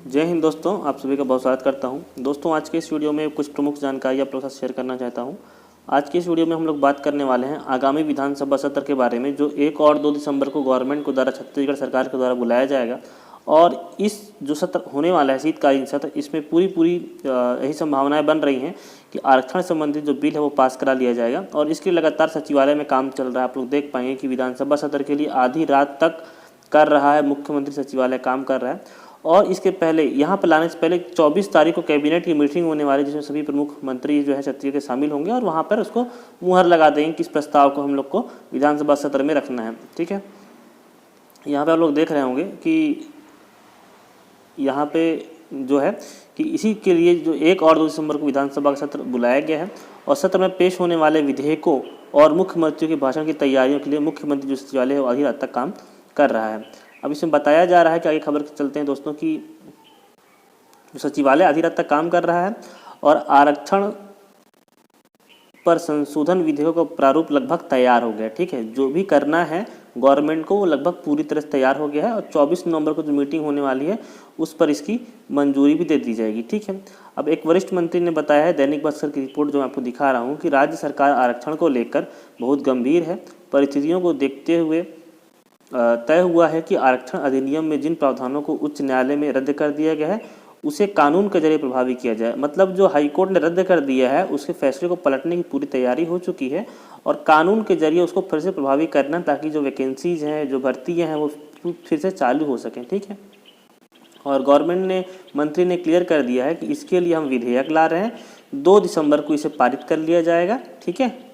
जय हिंद दोस्तों, आप सभी का बहुत स्वागत करता हूं। दोस्तों, आज के इस वीडियो में कुछ प्रमुख जानकारी आप लोगों के साथ शेयर करना चाहता हूं। आज के इस वीडियो में हम लोग बात करने वाले हैं आगामी विधानसभा सत्र के बारे में, जो 1 और 2 दिसंबर को गवर्नमेंट को द्वारा छत्तीसगढ़ सरकार के द्वारा बुलाया जाएगा। और इस जो सत्र होने वाला है, शीतकालीन सत्र, इसमें पूरी यही संभावनाएं बन रही हैं कि आरक्षण संबंधित जो बिल है वो पास करा लिया जाएगा। और इसके लगातार सचिवालय में काम चल रहा है। आप लोग देख पाएंगे कि विधानसभा सत्र के लिए आधी रात तक कर रहा है मुख्यमंत्री सचिवालय, काम कर रहा है। और इसके पहले, यहाँ पर लाने से पहले 24 तारीख को कैबिनेट की मीटिंग होने वाली है, जिसमें सभी प्रमुख मंत्री जो है छत्तीसगढ़ के शामिल होंगे और वहाँ पर उसको मुहर लगा देंगे कि इस प्रस्ताव को हम लोग को विधानसभा सत्र में रखना है। ठीक है, यहाँ पे आप लोग देख रहे होंगे कि यहाँ पे जो है कि इसी के लिए जो 1 और 2 दिसंबर को विधानसभा का सत्र बुलाया गया है। और सत्र में पेश होने वाले विधेयकों और मुख्यमंत्री के भाषण की तैयारियों के लिए मुख्यमंत्री जो सचिवालय है वो आधी रात तक काम कर रहा है। अब इसमें बताया जा रहा है कि आगे खबर चलते हैं दोस्तों, कि सचिवालय आधी रात तक काम कर रहा है और आरक्षण पर संशोधन विधेयकों का प्रारूप लगभग तैयार हो गया। ठीक है, जो भी करना है गवर्नमेंट को वो लगभग पूरी तरह से तैयार हो गया है। और 24 नवंबर को जो मीटिंग होने वाली है उस पर इसकी मंजूरी भी दे दी जाएगी। ठीक है, अब एक वरिष्ठ मंत्री ने बताया है दैनिक भास्कर की रिपोर्ट जो मैं आपको दिखा रहा हूँ कि राज्य सरकार आरक्षण को लेकर बहुत गंभीर है। परिस्थितियों को देखते हुए तय हुआ है कि आरक्षण अधिनियम में जिन प्रावधानों को उच्च न्यायालय में रद्द कर दिया गया है उसे कानून के जरिए प्रभावी किया जाए। मतलब जो हाईकोर्ट ने रद्द कर दिया है उसके फैसले को पलटने की पूरी तैयारी हो चुकी है और कानून के जरिए उसको फिर से प्रभावी करना, ताकि जो वैकेंसीज हैं, जो भर्तियाँ हैं, वो फिर से चालू हो सकें। ठीक है, और गवर्नमेंट ने, मंत्री ने क्लियर कर दिया है कि इसके लिए हम विधेयक ला रहे हैं, 2 दिसंबर को इसे पारित कर लिया जाएगा। ठीक है,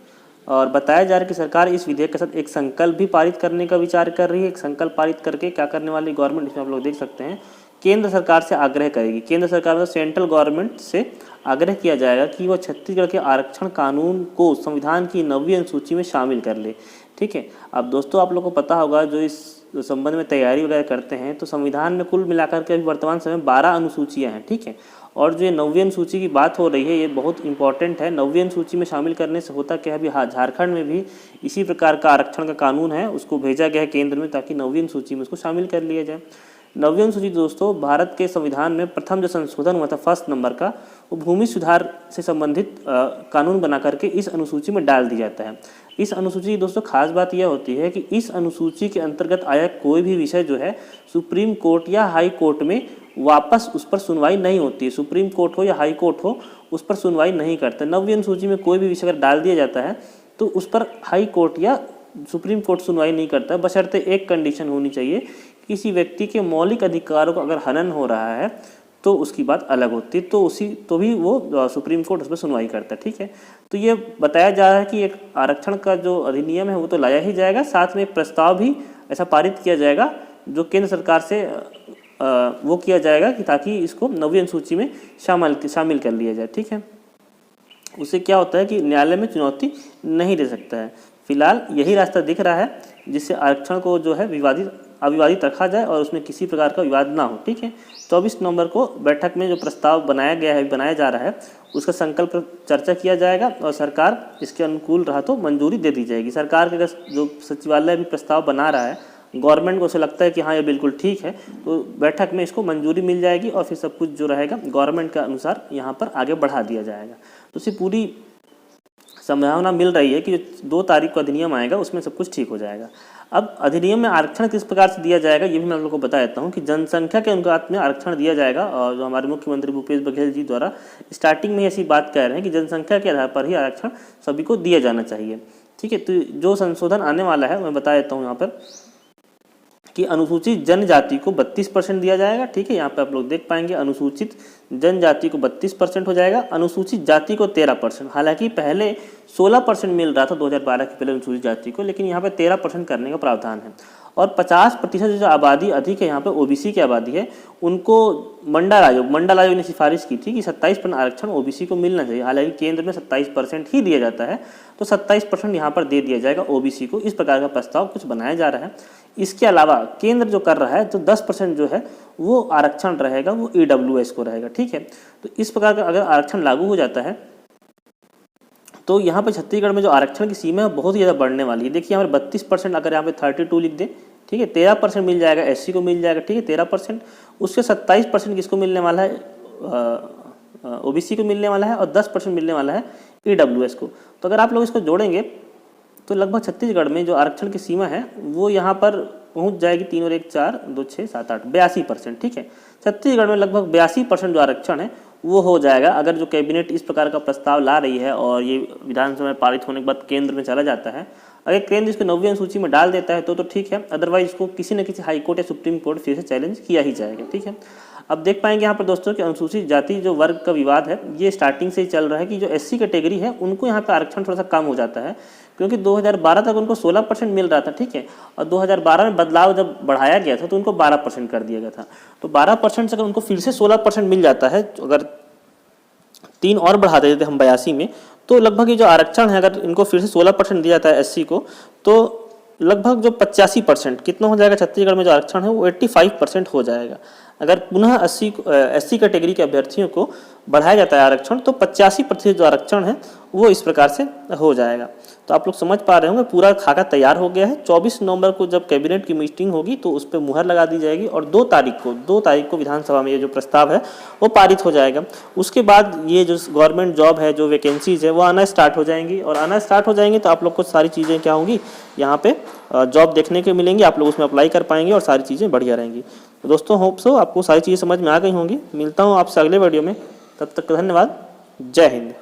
और बताया जा रहा है कि सरकार इस विधेयक के साथ एक संकल्प भी पारित करने का विचार कर रही है। एक संकल्प पारित करके क्या करने वाली गवर्नमेंट, इसमें आप लोग देख सकते हैं, केंद्र सरकार से आग्रह करेगी। केंद्र सरकार मतलब सेंट्रल गवर्नमेंट से आग्रह किया जाएगा कि वह छत्तीसगढ़ के आरक्षण कानून को संविधान की 9वीं अनुसूची में शामिल कर ले। ठीक है, अब दोस्तों आप लोग को पता होगा, जो इस संबंध में तैयारी वगैरह करते हैं, तो संविधान में कुल मिलाकर के अभी वर्तमान समय 12 अनुसूचियाँ हैं। ठीक है, और जो ये 9वीं अनुसूची की बात हो रही है ये बहुत इंपॉर्टेंट है। 9वीं अनुसूची में शामिल करने से होता क्या है, अभी झारखंड में भी इसी प्रकार का आरक्षण का कानून है, उसको भेजा गया है केंद्र में, ताकि 9वीं अनुसूची में उसको शामिल कर लिया जाए। 9वीं अनुसूची दोस्तों भारत के संविधान में प्रथम जो संशोधन हुआ था 1 नंबर का, वो भूमि सुधार से संबंधित कानून बना करके इस अनुसूची में डाल दिया जाता है। इस अनुसूची की दोस्तों खास बात यह होती है कि इस अनुसूची के अंतर्गत आया कोई भी विषय जो है सुप्रीम कोर्ट या हाई कोर्ट में वापस उस पर सुनवाई नहीं होती है। सुप्रीम कोर्ट हो या हाई कोर्ट हो, उस पर सुनवाई नहीं करते। 9वीं अनुसूची में कोई भी विषय अगर डाल दिया जाता है तो उस पर हाई कोर्ट या सुप्रीम कोर्ट सुनवाई नहीं करता है, बशर्ते एक कंडीशन होनी चाहिए, किसी व्यक्ति के मौलिक अधिकारों का अगर हनन हो रहा है तो उसकी बात अलग होती है, तो भी वो सुप्रीम कोर्ट उस पर सुनवाई करता है। ठीक है, तो ये बताया जा रहा है कि एक आरक्षण का जो अधिनियम है वो तो लाया ही जाएगा, साथ में एक प्रस्ताव भी ऐसा पारित किया जाएगा जो केंद्र सरकार से वो किया जाएगा कि ताकि इसको 9वीं अनुसूची में शामिल कर लिया जाए। ठीक है, उससे क्या होता है कि न्यायालय में चुनौती नहीं दे सकता है। फिलहाल यही रास्ता दिख रहा है जिससे आरक्षण को जो है अविवादित रखा जाए और उसमें किसी प्रकार का विवाद ना हो। ठीक है, 24 नवंबर को बैठक में जो प्रस्ताव बनाया जा रहा है उसका संकल्प चर्चा किया जाएगा और सरकार इसके अनुकूल रहा तो मंजूरी दे दी जाएगी। सरकार के जो सचिवालय भी प्रस्ताव बना रहा है, गवर्नमेंट को उसे लगता है कि हाँ ये बिल्कुल ठीक है, तो बैठक में इसको मंजूरी मिल जाएगी और फिर सब कुछ जो रहेगा गवर्नमेंट के अनुसार यहाँ पर आगे बढ़ा दिया जाएगा। तो इसी पूरी संभावना मिल रही है कि जो 2 तारीख को अधिनियम आएगा उसमें सब कुछ ठीक हो जाएगा। अब अधिनियम में आरक्षण किस प्रकार से दिया जाएगा ये भी मैं आप लोग को बता देता हूँ कि जनसंख्या के अनुपात में आरक्षण दिया जाएगा। और जो हमारे मुख्यमंत्री भूपेश बघेल जी द्वारा स्टार्टिंग में ऐसी बात कह रहे हैं कि जनसंख्या के आधार पर ही आरक्षण सभी को दिया जाना चाहिए। ठीक है, तो जो संशोधन आने वाला है मैं बता देता हूँ यहाँ पर कि अनुसूचित जनजाति को 32% दिया जाएगा। ठीक है, यहाँ पे आप लोग देख पाएंगे अनुसूचित जनजाति को 32% हो जाएगा, अनुसूचित जाति को 13%। हालांकि पहले 16% मिल रहा था 2012 के पहले अनुसूचित जाति को, लेकिन यहाँ पे 13% करने का प्रावधान है। और 50% जो आबादी अधिक है यहाँ पे ओबीसी की आबादी है, उनको मंडल आयोग ने सिफारिश की थी कि 27% आरक्षण ओबीसी को मिलना चाहिए। हालांकि केंद्र में 27% ही दिया जाता है, तो 27% यहाँ पर दे दिया जाएगा ओबीसी को। इस प्रकार का प्रस्ताव कुछ बनाया जा रहा है। इसके अलावा केंद्र जो कर रहा है तो 10% जो है वो आरक्षण रहेगा, वो ईडब्ल्यूएस को रहेगा। ठीक है, तो इस प्रकार का अगर आरक्षण लागू हो जाता है तो यहाँ पे छत्तीसगढ़ में जो आरक्षण की सीमा है बहुत ही ज़्यादा बढ़ने वाली है। देखिए यहाँ पर 32%, अगर यहाँ पे 32 लिख दें ठीक है, 13% मिल जाएगा एससी को मिल जाएगा, ठीक है 13%। उससे 27% किसको मिलने वाला है, ओबीसी को मिलने वाला है, और 10% मिलने वाला है ईडब्ल्यूएस को। तो अगर आप लोग इसको जोड़ेंगे तो लगभग छत्तीसगढ़ में जो आरक्षण की सीमा है वो यहाँ पर पहुँच जाएगी 3 और 1 4 2 6 7 8 82%, ठीक है। छत्तीसगढ़ में लगभग 82% जो आरक्षण है वो हो जाएगा अगर जो कैबिनेट इस प्रकार का प्रस्ताव ला रही है और ये विधानसभा में पारित होने के बाद केंद्र में चला जाता है। अगर केंद्र इसको 9वीं अनुसूची में डाल देता है तो ठीक है, अदरवाइज इसको किसी न किसी हाई कोर्ट या सुप्रीम कोर्ट फिर से चैलेंज किया ही जाएगा, ठीक है। अब देख पाएंगे यहाँ पर दोस्तों कि अनुसूचित जाति जो वर्ग का विवाद है ये स्टार्टिंग से ही चल रहा है कि जो एससी कैटेगरी है उनको यहाँ पे आरक्षण थोड़ा सा कम हो जाता है, क्योंकि 2012 तक उनको 16% मिल रहा था, ठीक है, और 2012 में बदलाव जब बढ़ाया गया था तो उनको 12% कर दिया गया था। तो 12% से अगर उनको फिर से 16% मिल जाता है, अगर 3 और बढ़ा देते हम 82 में, तो लगभग ये जो आरक्षण है अगर इनको फिर से 16% दिया जाता है एससी को, तो लगभग जो 85% कितना हो जाएगा, छत्तीसगढ़ में जो आरक्षण है वो 85% हो जाएगा। अगर पुनः एससी कैटेगरी के अभ्यर्थियों को बढ़ाया जाता है आरक्षण तो 85% जो आरक्षण है वो इस प्रकार से हो जाएगा। तो आप लोग समझ पा रहे होंगे पूरा खाका तैयार हो गया है। 24 नवंबर को जब कैबिनेट की मीटिंग होगी तो उस पर मुहर लगा दी जाएगी और 2 तारीख को विधानसभा में ये जो प्रस्ताव है वो पारित हो जाएगा। उसके बाद ये जो गवर्नमेंट जॉब है, जो वैकेंसीज है वो आना स्टार्ट हो जाएंगी, और आना स्टार्ट हो जाएंगी तो आप लोग को सारी चीज़ें क्या होंगी, यहाँ पे जॉब देखने के मिलेंगी, आप लोग उसमें अप्लाई कर पाएंगे और सारी चीज़ें बढ़िया रहेंगी। तो दोस्तों होप सो आपको सारी चीज़ें समझ में आ गई होंगी। मिलता हूँ आपसे अगले वीडियो में, तब तक धन्यवाद, जय हिंद।